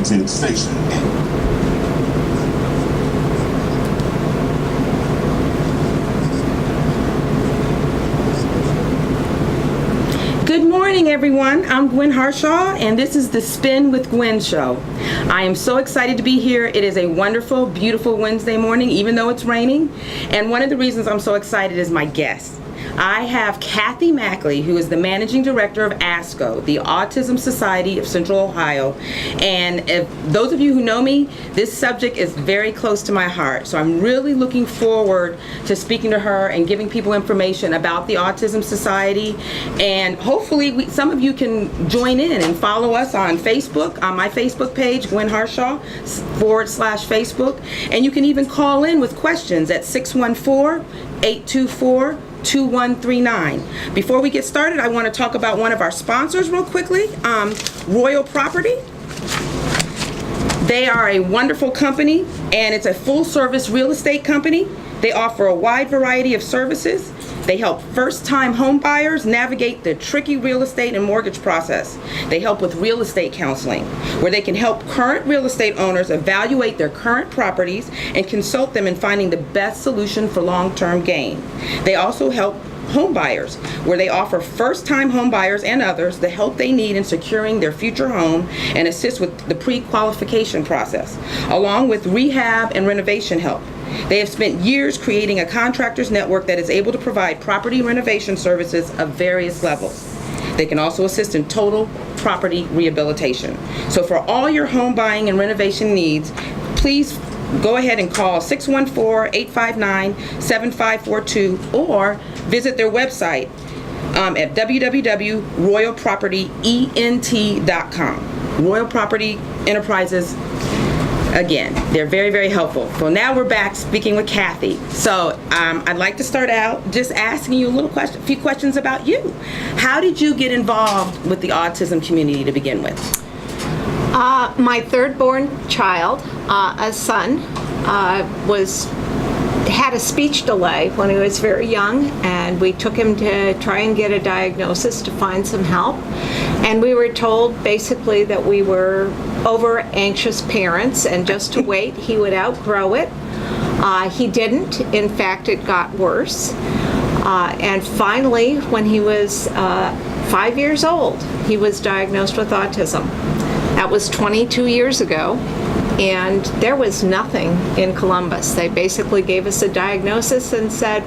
Arlington Station. Good morning, everyone. I'm Gwen Harshaw, and this is the Spin with Gwen show. I am so excited to be here. It is a wonderful, beautiful Wednesday morning, even though it's raining. And one of the reasons I'm so excited is my guest. I have Kathy Mackley, who is the Managing Director of ASCO, the Autism Society of Central Ohio. And if those of you who know me, this subject is very close to my heart. So I'm really looking forward to speaking to her and giving people information about the Autism Society. And hopefully some of you can join in and follow us on Facebook, on my Facebook page, Gwen Harshaw /Facebook. And you can even call in with questions at 614-824-2139. Before we get started, I want to talk about one of our sponsors real quickly, Royal Property. They are a wonderful company, and it's a full-service real estate company. They offer a wide variety of services. They help first-time home buyers navigate the tricky real estate and mortgage process. They help with real estate counseling, where they can help current real estate owners evaluate their current properties and consult them in finding the best solution for long-term gain. They also help home buyers, where they offer first-time home buyers and others the help they need in securing their future home and assist with the pre-qualification process, along with rehab and renovation help. They have spent years creating a contractors network that is able to provide property renovation services of various levels. They can also assist in total property rehabilitation. So for all your home buying and renovation needs, please go ahead and call 614-859-7542 or visit their website at www.royalpropertyent.com. Royal Property Enterprises. Again, they're very, very helpful. So now we're back speaking with Kathy. So I'd like to start out just asking you a few questions about you. How did you get involved with the autism community to begin with? My third born child, a son, had a speech delay when he was very young, and we took him to try and get a diagnosis to find some help. And we were told basically that we were over anxious parents and just to wait, he would outgrow it. He didn't. In fact, it got worse. And finally, when he was 5 years old, he was diagnosed with autism. That was 22 years ago, and there was nothing in Columbus. They basically gave us a diagnosis and said,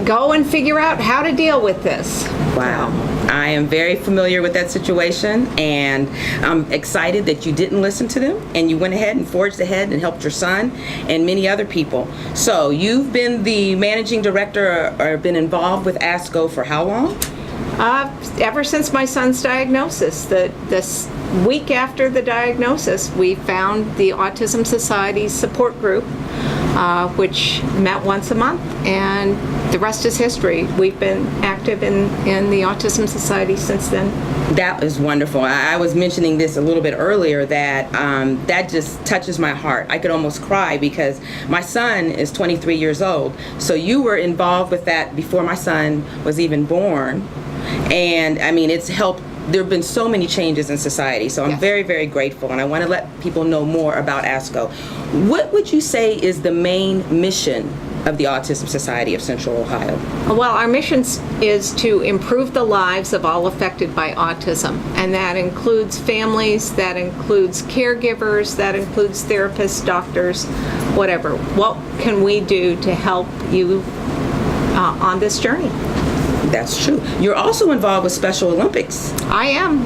go and figure out how to deal with this. Wow. I am very familiar with that situation, and I'm excited that you didn't listen to them and you went ahead and forged ahead and helped your son and many other people. So you've been the managing director or been involved with ASCO for how long? Ever since my son's diagnosis. This week after the diagnosis, we found the Autism Society support group, which met once a month, and the rest is history. We've been active in the Autism Society since then. That is wonderful. I was mentioning this a little bit earlier that that just touches my heart. I could almost cry because my son is 23 years old. So you were involved with that before my son was even born. And I mean, it's helped. There have been so many changes in society, so I'm Yes. very, very grateful, and I want to let people know more about ASCO. What would you say is the main mission of the Autism Society of Central Ohio? Well, our mission is to improve the lives of all affected by autism, and that includes families, that includes caregivers, that includes therapists, doctors, whatever. What can we do to help you on this journey? That's true. You're also involved with Special Olympics. I am.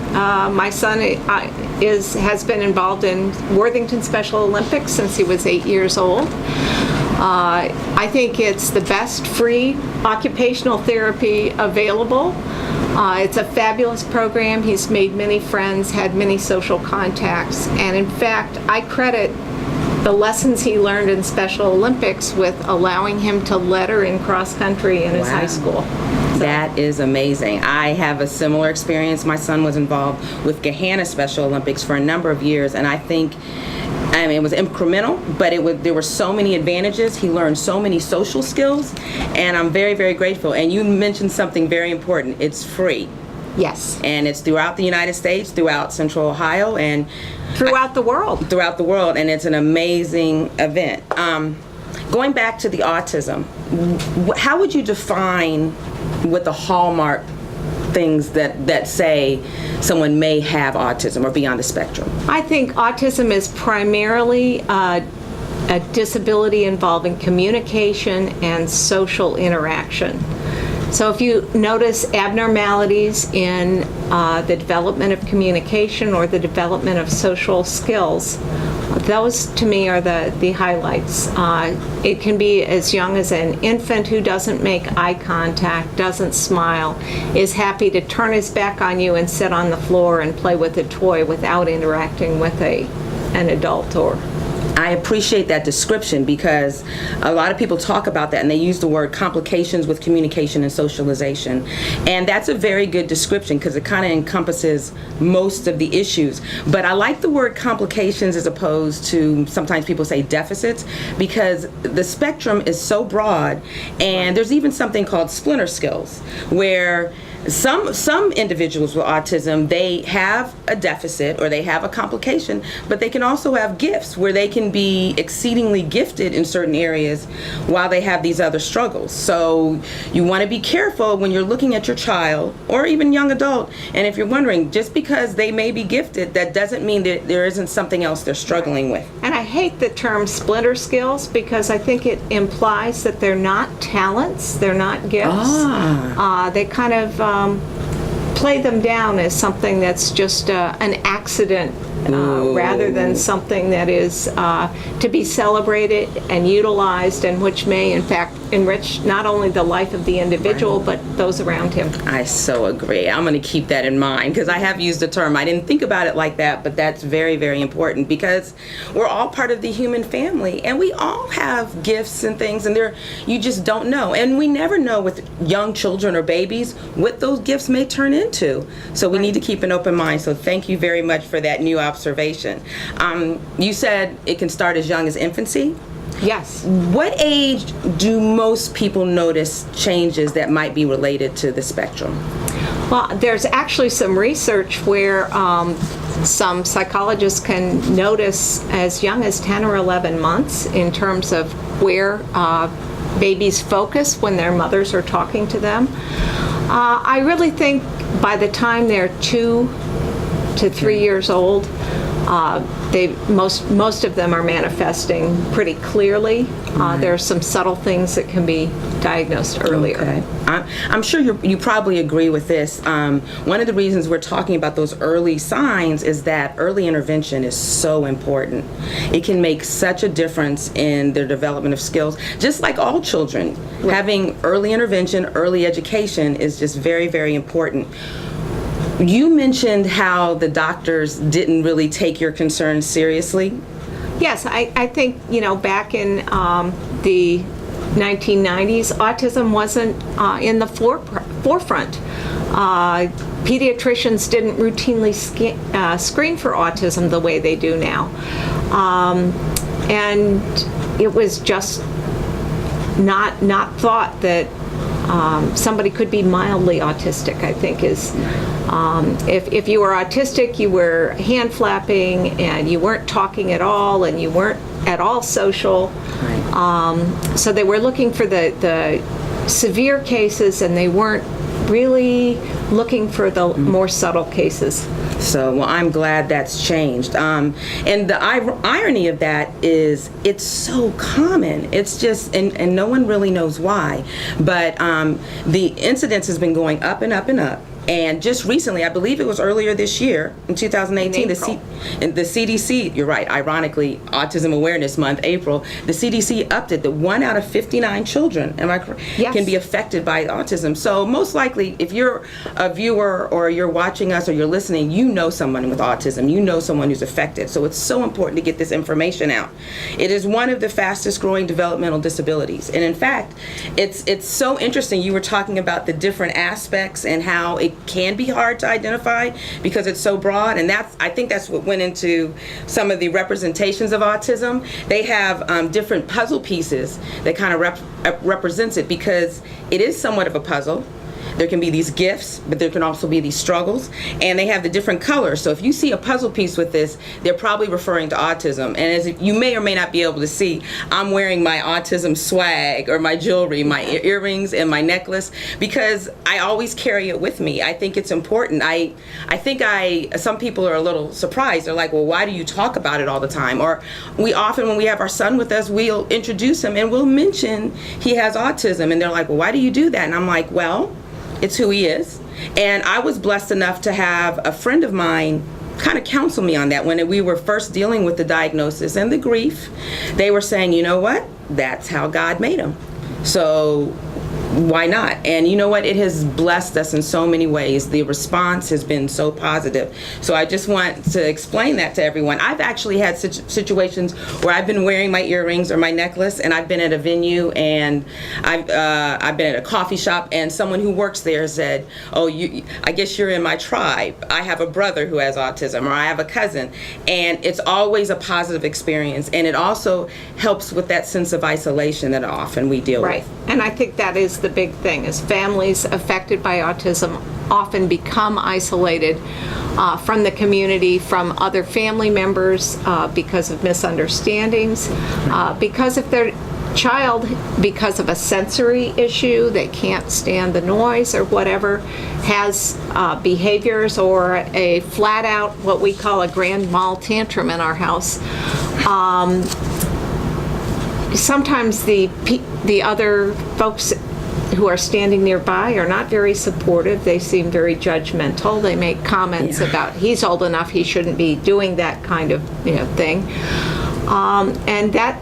My son has been involved in Worthington Special Olympics since he was 8 years old. I think it's the best free occupational therapy available. It's a fabulous program. He's made many friends, had many social contacts, and in fact, I credit the lessons he learned in Special Olympics with allowing him to letter in cross country in his high school. That is amazing. I have a similar experience. My son was involved with Gahanna Special Olympics for a number of years, and I think it was incremental, but there were so many advantages. He learned so many social skills, and I'm very, very grateful. And you mentioned something very important. It's free. Yes. And it's throughout the United States, throughout Central Ohio, and Throughout the world. throughout the world, and it's an amazing event. Going back to the autism, how would you define what the hallmark things that say someone may have autism or be on the spectrum? I think autism is primarily a disability involving communication and social interaction. So if you notice abnormalities in the development of communication or the development of social skills, those to me are the highlights. It can be as young as an infant who doesn't make eye contact, doesn't smile, is happy to turn his back on you and sit on the floor and play with a toy without interacting with an adult. Or I appreciate that description because a lot of people talk about that and they use the word complications with communication and socialization. And that's a very good description because it kind of encompasses most of the issues. But I like the word complications as opposed to sometimes people say deficits because the spectrum is so broad, and there's even something called splinter skills where some individuals with autism, they have a deficit or they have a complication, but they can also have gifts where they can be exceedingly gifted in certain areas while they have these other struggles. So you want to be careful when you're looking at your child or even young adult, and if you're wondering, just because they may be gifted, that doesn't mean that there isn't something else they're struggling with. And I hate the term splinter skills because I think it implies that they're not talents, they're not gifts. They kind of play them down as something that's just an accident rather than something that is to be celebrated and utilized, and which may in fact enrich not only the life of the individual but those around him. I so agree. I'm going to keep that in mind because I have used the term. I didn't think about it like that, but that's very, very important because we're all part of the human family and we all have gifts and things, and you just don't know. And we never know with young children or babies what those gifts may turn into. So we need to keep an open mind. So thank you very much for that new observation. You said it can start as young as infancy. Yes. What age do most people notice changes that might be related to the spectrum? Well, there's actually some research where some psychologists can notice as young as 10 or 11 months in terms of where babies focus when their mothers are talking to them. I really think by the time they're 2 to 3 years old, most of them are manifesting pretty clearly. There are some subtle things that can be diagnosed earlier. Okay. I'm sure you probably agree with this. One of the reasons we're talking about those early signs is that early intervention is so important. It can make such a difference in their development of skills. Just like all children, having early intervention, early education is just very, very important. You mentioned how the doctors didn't really take your concerns seriously. Yes, I think, back in the 1990s, autism wasn't in the forefront. Pediatricians didn't routinely screen for autism the way they do now. And it was just not thought that somebody could be mildly autistic, I think is. If you were autistic, you were hand flapping and you weren't talking at all and you weren't at all social. So they were looking for the severe cases and they weren't really looking for the more subtle cases. So, well, I'm glad that's changed. And the irony of that is it's so common. It's just, and no one really knows why. But the incidence has been going up and up and up. And just recently, I believe it was earlier this year, in 2018, the CDC, you're right, ironically, Autism Awareness Month, April, the CDC upped it that 1 out of 59 children, Yes. can be affected by autism. So most likely, if you're a viewer or you're watching us or you're listening, you know someone with autism, you know someone who's affected. So it's so important to get this information out. It is one of the fastest growing developmental disabilities. And in fact, it's so interesting. You were talking about the different aspects and how it can be hard to identify because it's so broad, and I think that's what went into some of the representations of autism. They have different puzzle pieces that kind of represents it because it is somewhat of a puzzle. There can be these gifts, but there can also be these struggles, and they have the different colors. So if you see a puzzle piece with this, they're probably referring to autism. And as you may or may not be able to see, I'm wearing my autism swag or my jewelry, my earrings and my necklace, because I always carry it with me. I think it's important. I think some people are a little surprised. They're like, well, why do you talk about it all the time? Or we often, when we have our son with us, we'll introduce him and we'll mention he has autism. And they're like, well, why do you do that? And I'm like, well, it's who he is. And I was blessed enough to have a friend of mine kind of counsel me on that when we were first dealing with the diagnosis and the grief. They were saying, you know what? That's how God made him. So why not? And you know what? It has blessed us in so many ways. The response has been so positive. So I just want to explain that to everyone. I've actually had situations where I've been wearing my earrings or my necklace, and I've been at a venue, and I've been at a coffee shop, and someone who works there said, oh, I guess you're in my tribe. I have a brother who has autism, or I have a cousin. And it's always a positive experience. And it also helps with that sense of isolation that often we deal with. Right. And I think that is the big thing, is families affected by autism often become isolated from the community, from other family members, because of misunderstandings, because if their child, because of a sensory issue, they can't stand the noise or whatever, has behaviors or a flat out, what we call a grand mal tantrum in our house. Sometimes the other folks who are standing nearby are not very supportive. They seem very judgmental. They make comments about, he's old enough, he shouldn't be doing that kind of thing. And that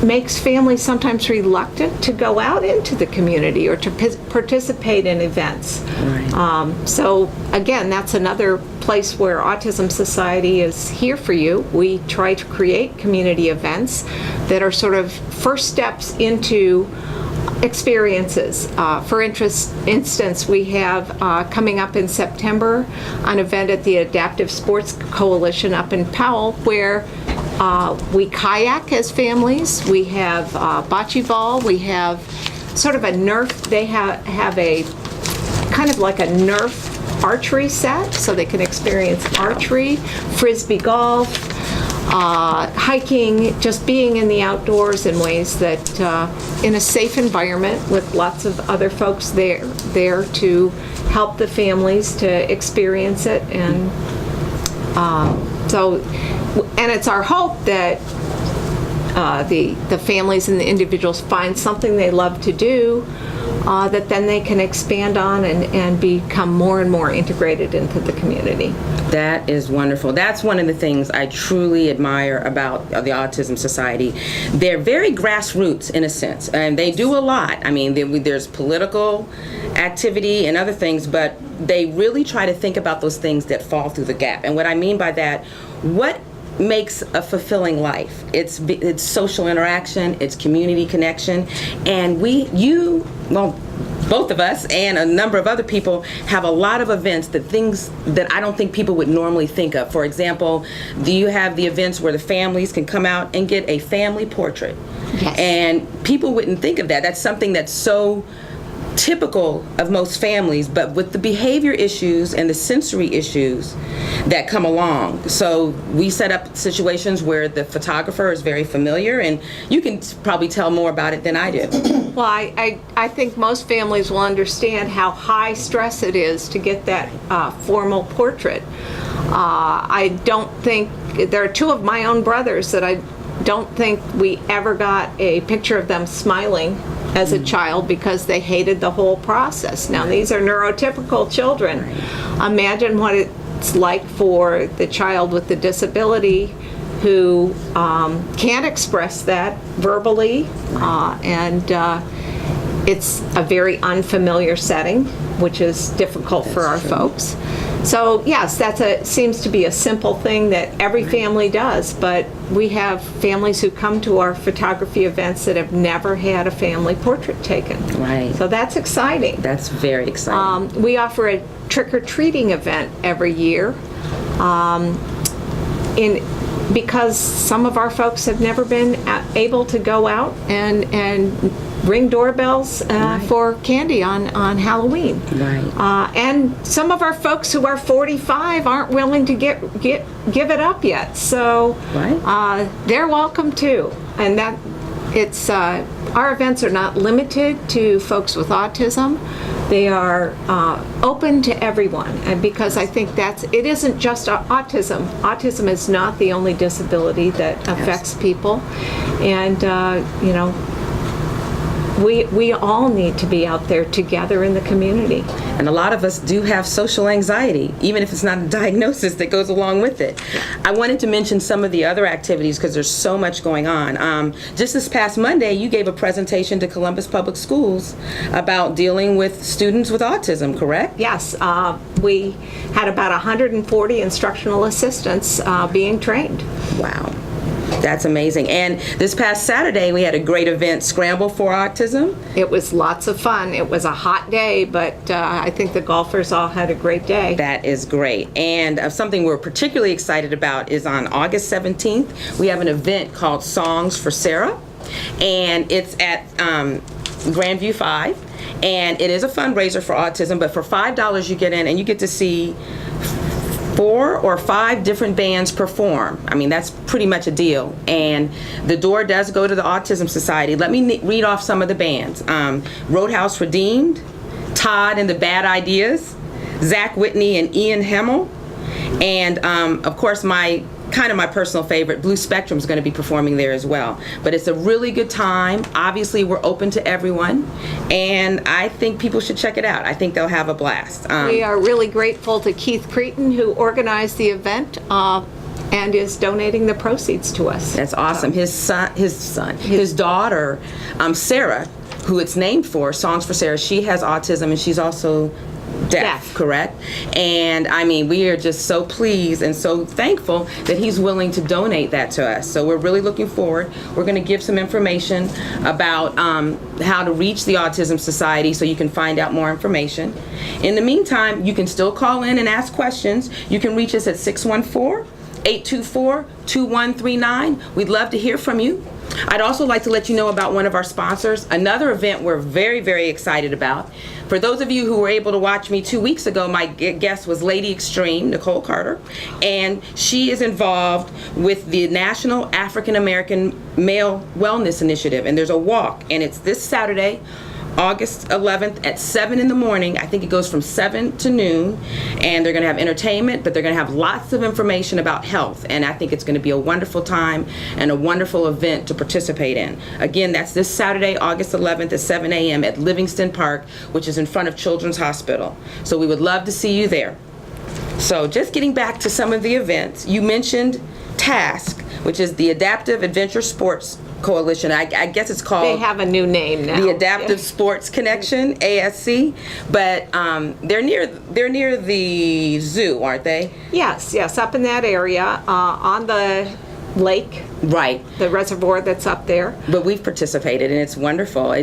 makes families sometimes reluctant to go out into the community or to participate in events. Right. So again, that's another place where Autism Society is here for you. We try to create community events that are sort of first steps into experiences. For instance, we have coming up in September an event at the Adaptive Sports Coalition up in Powell where we kayak as families. We have bocce ball. We have sort of a Nerf. They have a kind of like a Nerf archery set, so they can experience archery, frisbee golf, hiking, just being in the outdoors in ways that, in a safe environment with lots of other folks there to help the families to experience it. And and it's our hope that the families and the individuals find something they love to do that then they can expand on and become more and more integrated into the community. That is wonderful. That's one of the things I truly admire about the Autism Society. They're very grassroots in a sense, and they do a lot. I mean, there's political activity and other things, but they really try to think about those things that fall through the gap. And what I mean by that, what makes a fulfilling life? It's social interaction, it's community connection, and both of us and a number of other people have a lot of events, things that I don't think people would normally think of. For example, do you have the events where the families can come out and get a family portrait? Yes. And people wouldn't think of that. That's something that's so typical of most families, but with the behavior issues and the sensory issues that come along. So we set up situations where the photographer is very familiar, and you can probably tell more about it than I do. Well, I think most families will understand how high stress it is to get that formal portrait. I don't think, there are two of my own brothers that I don't think we ever got a picture of them smiling as a child because they hated the whole process. Now, these are neurotypical children. Imagine what it's like for the child with the disability who can't express that verbally, and it's a very unfamiliar setting, which is difficult for our folks. So yes, seems to be a simple thing that every family does, but we have families who come to our photography events that have never had a family portrait taken. Right. So that's exciting. That's very exciting. We offer a trick-or-treating event every year, because some of our folks have never been able to go out and ring doorbells for candy on Halloween. Right. And some of our folks who are 45 aren't willing to give it up yet. So Right. they're welcome too. And that it's our events are not limited to folks with autism. They are open to everyone, and because I think it isn't just autism. Autism is not the only disability that affects people, and we all need to be out there together in the community. And a lot of us do have social anxiety, even if it's not a diagnosis that goes along with it. I wanted to mention some of the other activities because there's so much going on. Just this past Monday, you gave a presentation to Columbus Public Schools about dealing with students with autism, correct? Yes, we had about 140 instructional assistants being trained. Wow. That's amazing. And this past Saturday, we had a great event, Scramble for Autism. It was lots of fun. It was a hot day, but I think the golfers all had a great day. That is great. And something we're particularly excited about is on August 17th, we have an event called Songs for Sarah. And it's at Grandview 5. And it is a fundraiser for autism, but for $5 you get in and you get to see 4 or 5 different bands perform. I mean, that's pretty much a deal. And the door does go to the Autism Society. Let me read off some of the bands. Roadhouse Redeemed, Todd and the Bad Ideas, Zach Whitney and Ian Hemmel, and of course my personal favorite, Blue Spectrum, is going to be performing there as well. But it's a really good time. Obviously, we're open to everyone, and I think people should check it out. I think they'll have a blast. We are really grateful to Keith Cretin, who organized the event and is donating the proceeds to us. That's awesome. His daughter, Sarah, who it's named for, Songs for Sarah, she has autism, and she's also deaf, correct? And I mean, we are just so pleased and so thankful that he's willing to donate that to us. So we're really looking forward. We're going to give some information about how to reach the Autism Society so you can find out more information. In the meantime, you can still call in and ask questions. You can reach us at 614-824-2139. We'd love to hear from you. I'd also like to let you know about one of our sponsors, another event we're very, very excited about. For those of you who were able to watch me 2 weeks ago, my guest was Lady Extreme, Nicole Carter, and she is involved with the National African American Male Wellness Initiative, and there's a walk, and it's this Saturday, August 11th at 7 in the morning. I think it goes from 7 to noon, and they're going to have entertainment, but they're going to have lots of information about health, and I think it's going to be a wonderful time and a wonderful event to participate in. Again, that's this Saturday, August 11th at 7 a.m. at Livingston Park, which is in front of Children's Hospital. So we would love to see you there. So just getting back to some of the events, you mentioned TASK, which is the Adaptive Adventure Sports Coalition. I guess it's called... They have a new name now. The Adaptive Sports Connection, ASC, but they're near the zoo, aren't they? Yes, up in that area, on the lake. Right. The reservoir that's up there. But we've participated, and it's wonderful.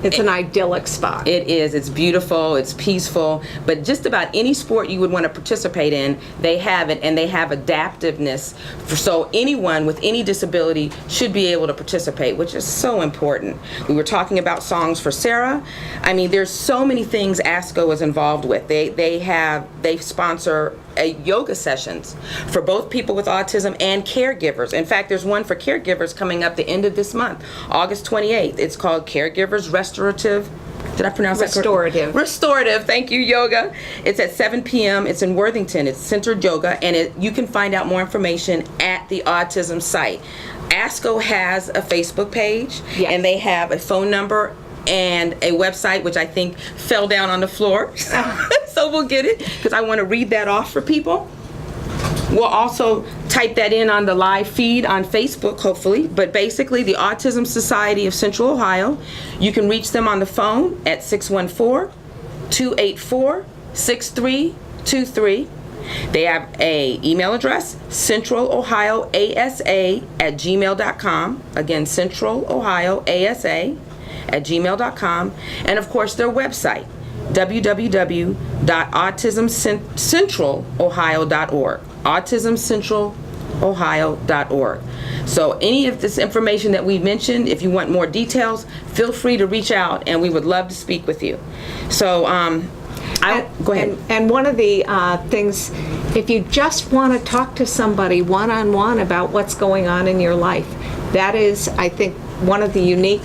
It's an idyllic spot. It is. It's beautiful. It's peaceful. But just about any sport you would want to participate in, they have it, and they have adaptiveness. So anyone with any disability should be able to participate, which is so important. We were talking about Songs for Sarah. I mean, there's so many things ASCO is involved with. They sponsor yoga sessions for both people with autism and caregivers. In fact, there's one for caregivers coming up the end of this month, August 28th. It's called Caregivers Restorative. Did I pronounce that correctly? Restorative. Thank you, yoga. It's at 7 p.m. It's in Worthington. It's Centered Yoga, and you can find out more information at the autism site. ASCO has a Facebook page, and they have a phone number and a website, which I think fell down on the floor. So we'll get it, because I want to read that off for people. We'll also type that in on the live feed on Facebook, hopefully. But basically, the Autism Society of Central Ohio, you can reach them on the phone at 614-284-6323. They have a email address, centralohioasa@gmail.com. Again, centralohioasa@gmail.com. And of course, their website, www.autismcentralohio.org. centralohio.org. So any of this information that we mentioned, if you want more details, feel free to reach out, and we would love to speak with you. So go ahead. And one of the things, if you just want to talk to somebody one-on-one about what's going on in your life, that is, I think, one of the unique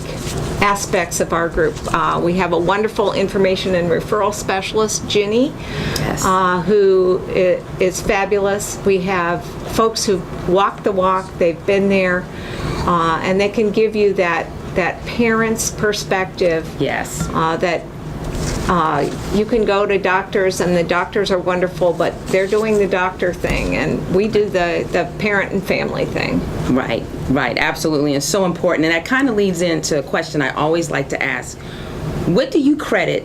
aspects of our group. We have a wonderful information and referral specialist, Ginny, Yes. Who is fabulous. We have folks who walk the walk, they've been there, and they can give you that parent's perspective. Yes. That you can go to doctors, and the doctors are wonderful, but they're doing the doctor thing, and we do the parent and family thing. Right, absolutely, and so important. And that kind of leads into a question I always like to ask. What do you credit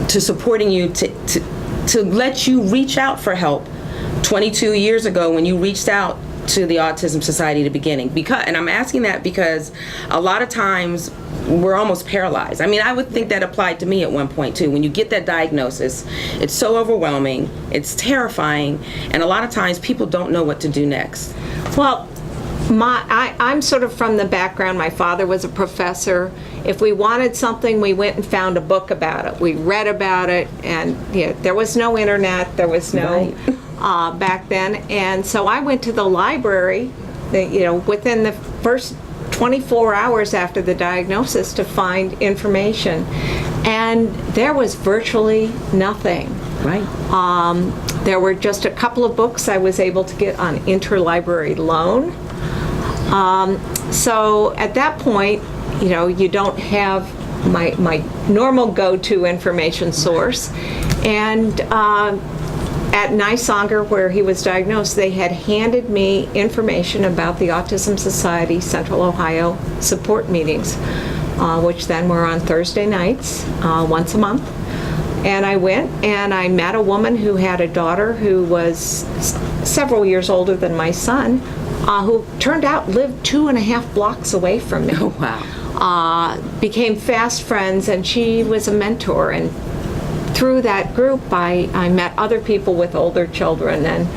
to supporting you to let you reach out for help 22 years ago when you reached out to the Autism Society at the beginning? And I'm asking that because a lot of times we're almost paralyzed. I mean, I would think that applied to me at one point too. When you get that diagnosis, it's so overwhelming, it's terrifying, and a lot of times people don't know what to do next. Well, I'm sort of from the background. My father was a professor. If we wanted something, we went and found a book about it. We read about it, and there was no internet. There was no back then, and so I went to the library, within the first 24 hours after the diagnosis to find information, and there was virtually nothing. Right. There were just a couple of books I was able to get on interlibrary loan. So at that point, you don't have my normal go-to information source. And at Nysonger, where he was diagnosed, they had handed me information about the Autism Society Central Ohio support meetings, which then were on Thursday nights, once a month. And I went and I met a woman who had a daughter who was several years older than my son, who turned out lived 2.5 blocks away from me. Oh, wow. Became fast friends, and she was a mentor. And through that group, I met other people with older children, and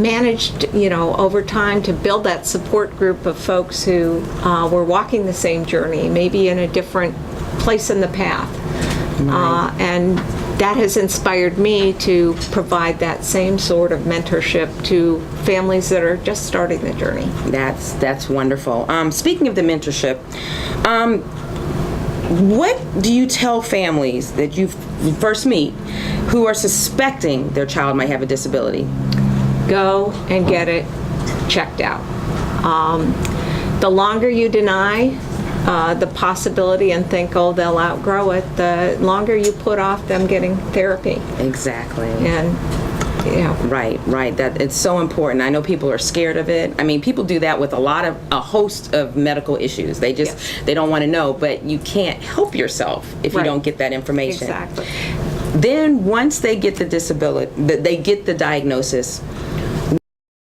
managed, over time to build that support group of folks who were walking the same journey, maybe in a different place in the path. Right. And that has inspired me to provide that same sort of mentorship to families that are just starting the journey. That's wonderful. Speaking of the mentorship, what do you tell families that you first meet who are suspecting their child might have a disability? Go and get it checked out. The longer you deny the possibility and think, oh, they'll outgrow it, the longer you put off them getting therapy. Exactly. And Right. That it's so important. I know people are scared of it. I mean, people do that with a host of medical issues. They don't want to know, but you can't help yourself if you don't get that information. Exactly. Then once they get the disability, they get the diagnosis,